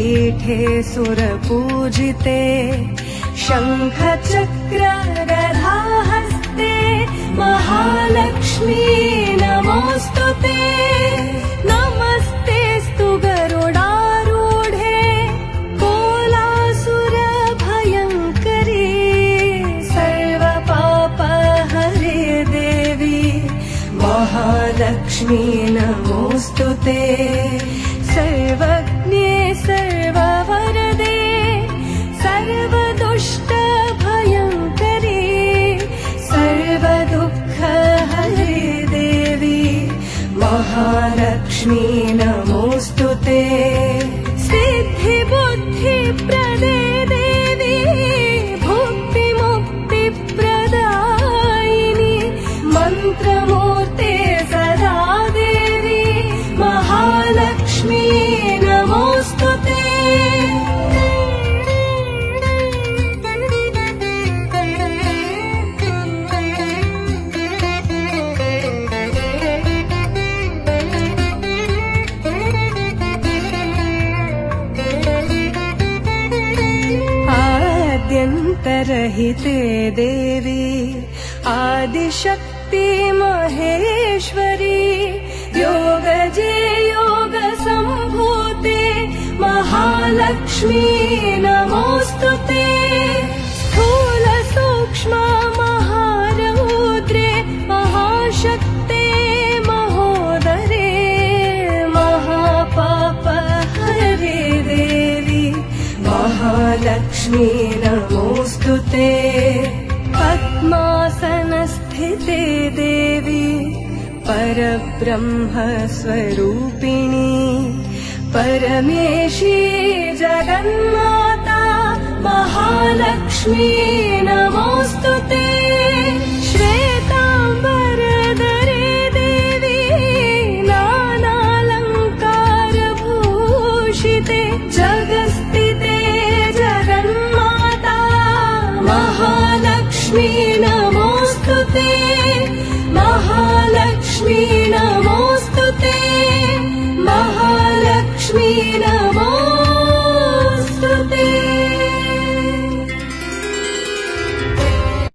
पीठे सुरपूजिते शङ्खचक्र गदाहस्ते महालक्ष्मी नमोऽस्तुते। नमस्तेऽस्तु गरुडारूढे कोलासुरभयङ्करी सर्वपापहरे देवी महालक्ष्मी नमोऽस्तुते। सर्वज्ञे सर्ववरदे सर्वदुष्टभयङ्करी सर्वदुःखहरे देवी महालक्ष्मी नमोऽस्तुते। सिद्धिबुद्धिप्रदे देवी भुक्तिमुक्तिप्रदायिनी मन्त्रमूर्ते सदा देवी महालक्ष्मी नमोऽस्तुते। आद्यन्तरहिते देवी आदिशक्ति महेश्वरी योगजे योगसम्भूते महालक्ष्मी नमोऽस्तुते। स्थूल सूक्ष्म महारौद्रे महाशक्ते महोदरे महापापहरे देवी महालक्ष्मी नमोऽस्तुते। पद्मासनस्थिते देवी परब्रह्मस्वरूपिणी परमेशी जगन्माता महालक्ष्मी नमोऽस्तुते। श्वेताम्बरधरे देवी नानालङ्कारभूषिते जगस्थिते जगन्माता महालक्ष्मी नमोऽस्तुते। महालक्ष्मी